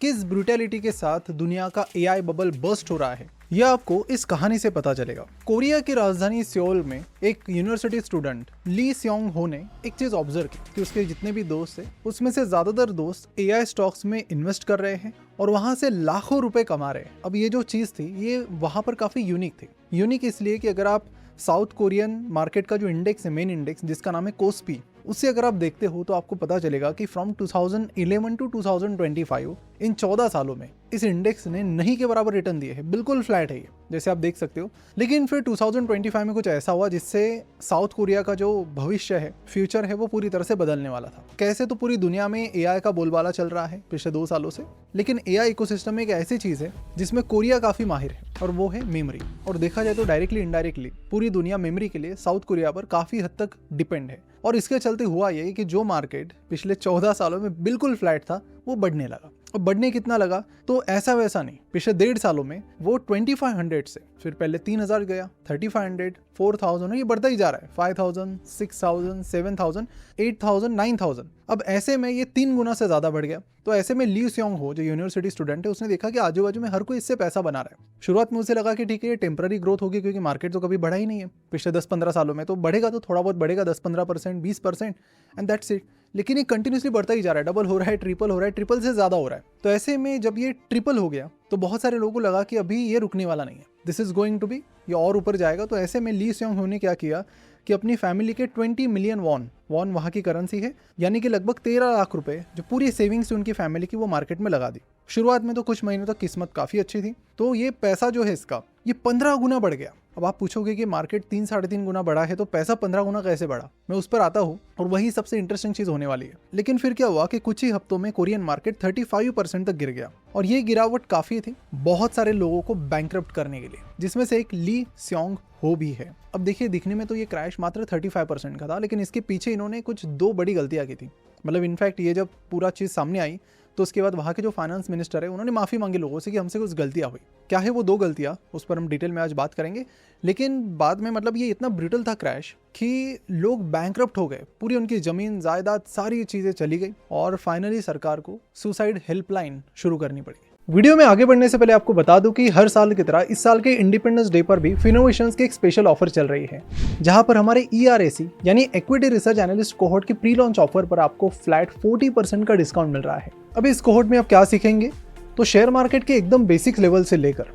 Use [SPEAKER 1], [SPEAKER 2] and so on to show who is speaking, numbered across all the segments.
[SPEAKER 1] किस ब्रूटैलिटी के साथ दुनिया का एआई बबल बर्स्ट हो रहा है, यह आपको इस कहानी से पता चलेगा। कोरिया की राजधानी सियोल में एक यूनिवर्सिटी स्टूडेंट ली स्योंग हो ने एक चीज ऑब्जर्व की कि उसके जितने भी दोस्त थे उसमें से ज्यादातर दोस्त एआई स्टॉक्स में इन्वेस्ट कर रहे हैं और वहां से लाखों रुपए कमा रहे हैं। अब ये जो चीज थी ये वहां पर काफी यूनिक थी। यूनिक इसलिए कि अगर आप साउथ कोरियन मार्केट का जो इंडेक्स है, मेन इंडेक्स जिसका नाम है कोस्पी, उससे अगर आप देखते हो तो आपको पता चलेगा कि फ्रॉम 2011 टू 2025 इन 14 सालों में इस इंडेक्स ने नहीं के बराबर रिटर्न दिए हैं। बिल्कुल फ्लैट है ये, जैसे आप देख सकते हो। लेकिन फिर 2025 में कुछ ऐसा हुआ जिससे साउथ कोरिया का जो भविष्य है, फ्यूचर है, वो पूरी तरह से बदलने वाला था। कैसे? तो पूरी दुनिया में एआई का बोलबाला चल रहा है पिछले 2 सालों से, लेकिन एआई इकोसिस्टम एक ऐसी चीज है जिसमें कोरिया काफी माहिर है और वो है मेमोरी। और देखा जाए तो डायरेक्टली इनडायरेक्टली पूरी दुनिया मेमोरी के लिए साउथ कोरिया पर काफी हद तक डिपेंड है। और इसके चलते हुआ ये कि जो मार्केट पिछले 14 सालों में बिल्कुल फ्लैट था वो बढ़ने लगा। और बढ़ने कितना लगा तो ऐसा वैसा नहीं, पिछले 1.5 सालों में वो 2500 से फिर पहले 3000 गया, 3500, 4000, ये बढ़ता ही जा रहा है। 5000, 6000, 7000, 8000, 9000। अब ऐसे में ये 3 गुना से ज्यादा बढ़ गया। तो ऐसे में ली स्योंग हो जो यूनिवर्सिटी स्टूडेंट है, उसने देखा कि आजू बाजू में हर कोई इससे पैसा बना रहा है। शुरुआत में उसे लगा कि ठीक है ये टेम्पररी ग्रोथ होगी क्योंकि मार्केट तो कभी बढ़ा ही नहीं है पिछले 10-15 सालों में, तो बढ़ेगा तो थोड़ा बहुत बढ़ेगा, 10-15%, 20%, एंड दैट्स इट। लेकिन ये कंटिन्यूसली बढ़ता ही जा रहा है, डबल हो रहा है, ट्रिपल हो रहा है, ट्रिपल से ज्यादा हो रहा है। तो ऐसे में जब ये ट्रिपल हो गया तो बहुत सारे लोगों को लगा कि अभी ये रुकने वाला नहीं है, this is going to be, ये और ऊपर जाएगा। तो ऐसे में ली स्योंग हो ने क्या किया कि अपनी फैमिली के 20 मिलियन वॉन वहाँ की करेंसी है, यानी कि लगभग 13 लाख रुपए जो पूरी सेविंग्स उनकी फैमिली की, वो मार्केट में लगा दी। शुरुआत में तो कुछ महीनों तक किस्मत काफी अच्छी थी, तो ये पैसा जो है इसका ये 15 गुना बढ़ गया। अब आप पूछोगे कि मार्केट 3-3.5 गुना बढ़ा है तो पैसा 15 गुना कैसे बढ़ा? मैं उस पर आता हूँ और वही सबसे इंटरेस्टिंग चीज होने वाली है। लेकिन फिर क्या हुआ कि कुछ ही हफ्तों में कोरियन मार्केट 35% तक गिर गया और ये गिरावट काफी थी बहुत सारे लोगों को बैंकरप्ट करने के लिए, जिसमें से एक ली स्योंग हो भी है। अब देखिए, दिखने में तो ये क्रैश मात्र 35% का था, लेकिन इसके पीछे इन्होंने कुछ 2 बड़ी गलतियां की थी। मतलब इनफैक्ट ये जब पूरा चीज सामने आई तो उसके बाद वहाँ के जो फाइनेंस मिनिस्टर है उन्होंने माफ़ी मांगी लोगों से कि हमसे कुछ गलतियाँ हुई। क्या है वो 2 गलतियाँ, उस पर हम डिटेल में आज बात करेंगे। लेकिन बाद में मतलब ये इतना ब्रूटल था क्रैश कि लोग बैंकरप्ट हो गए, पूरी उनकी ज़मीन जायदाद सारी चीज़ें चली गई और फाइनली सरकार को सुसाइड हेल्पलाइन शुरू करनी पड़ी। वीडियो में आगे बढ़ने से पहले आपको बता दूं कि हर साल की तरह इस साल के इंडिपेंडेंस डे पर भी फिनोवेशंस की एक स्पेशल ऑफर चल रही है, जहां पर हमारे ERAC यानी इक्विटी रिसर्च एनालिस्ट कोहोर्ट की प्री लॉन्च ऑफर पर आपको फ्लैट 40% का डिस्काउंट मिल रहा है। अब इस कोहोर्ट में आप क्या सीखेंगे तो शेयर मार्केट के एकदम बेसिक लेवल से लेकर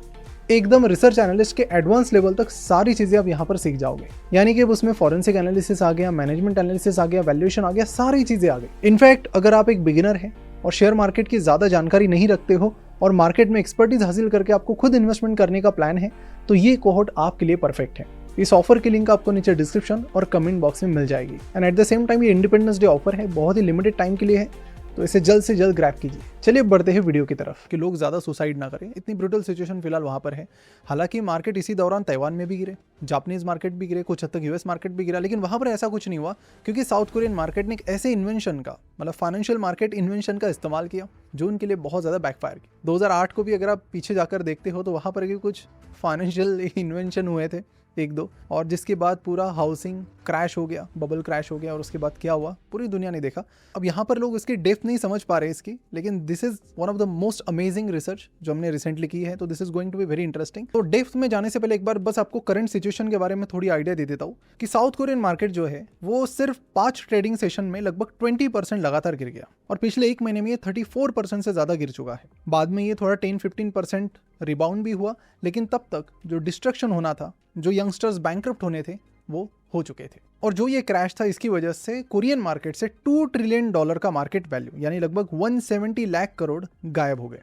[SPEAKER 1] एकदम रिसर्च एनालिस्ट के एडवांस लेवल तक सारी चीजें आप यहाँ पर सीख जाओगे। यानी कि अब उसमें फॉरेंसिक एनालिसिस आ गया, मैनेजमेंट एनालिसिस आ गया, वैल्यूएशन आ गया, सारी चीजें आ गई। इनफैक्ट अगर आप एक बिगिनर हैं और शेयर मार्केट की ज्यादा जानकारी नहीं रखते हो और मार्केट में एक्सपर्टीज हासिल करके आपको खुद इन्वेस्टमेंट करने का प्लान है तो ये कोहोर्ट आपके लिए परफेक्ट है। इस ऑफर की लिंक आपको नीचे डिस्क्रिप्शन और कमेंट बॉक्स में मिल जाएगी। And at the same time ये इंडिपेंडेंस डे ऑफर है, बहुत ही लिमिटेड टाइम के लिए है, तो इसे जल्द से जल्द ग्रैब कीजिए। चलिए बढ़ते हैं वीडियो की तरफ कि लोग ज़्यादा सुसाइड ना करें। इतनी ब्रूटल सिचुएशन फिलहाल वहाँ पर है। हालांकि मार्केट इसी दौरान ताइवान में भी गिरे, जापानीज मार्केट भी गिरे, कुछ हद तक US मार्केट भी गिरा, लेकिन वहाँ पर ऐसा कुछ नहीं हुआ क्योंकि साउथ कोरियन मार्केट ने एक ऐसे इन्वेंशन का, मतलब फाइनेंशियल मार्केट इन्वेंशन का इस्तेमाल किया जो उनके लिए बहुत ज़्यादा बैकफायर किया। 2008 को भी अगर आप पीछे जाकर देखते हो तो वहाँ पर भी कुछ फाइनेंशियल इन्वेंशन हुए थे 1-2, और जिसके बाद पूरा हाउसिंग क्रैश हो गया, बबल क्रैश हो गया, और उसके बाद क्या हुआ पूरी दुनिया ने देखा। अब यहाँ पर लोग इसकी डेप्थ नहीं समझ पा रहे इसकी, लेकिन this is one of the most amazing research जो हमने रिसेंटली की है, तो this is going to be very interesting. तो डेप्थ में जाने से पहले एक बार बस आपको करंट सिचुएशन के बारे में थोड़ी आइडिया दे देता हूँ कि साउथ कोरियन मार्केट जो है वो सिर्फ 5 ट्रेडिंग सेशन में लगभग 20% लगातार गिर गया और पिछले 1 महीने में ये 34% से ज्यादा गिर चुका है। बाद में ये थोड़ा 10-15% रिबाउंड भी हुआ, लेकिन तब तक जो डिस्ट्रक्शन होना था, जो यंगस्टर्स बैंकरप्ट होने थे, वो हो चुके थे। और जो ये क्रैश था इसकी वजह से कोरियन मार्केट से $2 ट्रिलियन का मार्केट वैल्यू यानी लगभग 170 लाख करोड़ गायब हो गए।